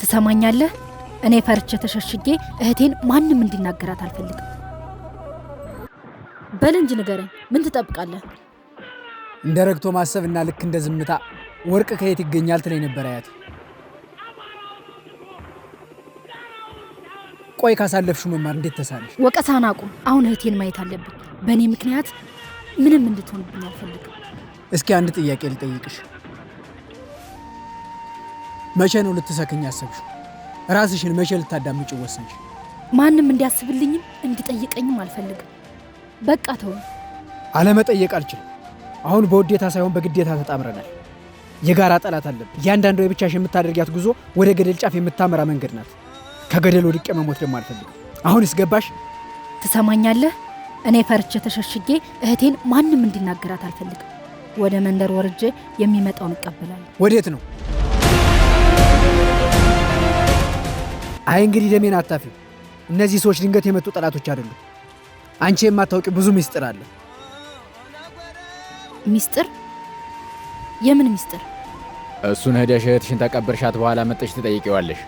ትሰማኛለህ? እኔ ፈርቼ ተሸሽጌ እህቴን ማንም እንዲናገራት አልፈልግም። በል እንጂ ንገረኝ፣ ምን ትጠብቃለህ? እንደ ረግቶ ማሰብና ልክ እንደ ዝምታ ወርቅ ከየት ይገኛል ትለኝ ነበር አያቴ። ቆይ ካሳለፍሽው መማር እንዴት ተሳለሽ? ወቀሳን አቁም። አሁን እህቴን ማየት አለብኝ። በእኔ ምክንያት ምንም እንድትሆንብኝ አልፈልግም። እስኪ አንድ ጥያቄ ልጠይቅሽ። መቼ ነው ልትሰክኝ አሰብሽው? ራስሽን መቼ ልታዳምጪ ወሰንሽ? ማንም እንዲያስብልኝም እንዲጠይቀኝም አልፈልግም። በቃ ተው። አለመጠየቅ አልችልም። አሁን በውዴታ ሳይሆን በግዴታ ተጣምረናል። የጋራ ጠላት አለብን። እያንዳንዱ የብቻሽ የምታደርጊያት ጉዞ ወደ ገደል ጫፍ የምታመራ መንገድ ናት። ከገደል ወድቄ መሞት ደግሞ አልፈልግም። አሁንስ ገባሽ? ትሰማኛለህ? እኔ ፈርቼ ተሸሽጌ እህቴን ማንም እንዲናገራት አልፈልግም። ወደ መንደር ወርጄ የሚመጣውን እቀበላለሁ። ወዴት ነው? አይ እንግዲህ ደሜን አታፊው። እነዚህ ሰዎች ድንገት የመጡ ጠላቶች አይደሉም። አንቺ የማታውቂ ብዙ ሚስጥር አለ። ሚስጥር? የምን ሚስጥር? እሱን ሄደሽ እህትሽን ተቀበርሻት በኋላ መጥተሽ ትጠይቂዋለሽ።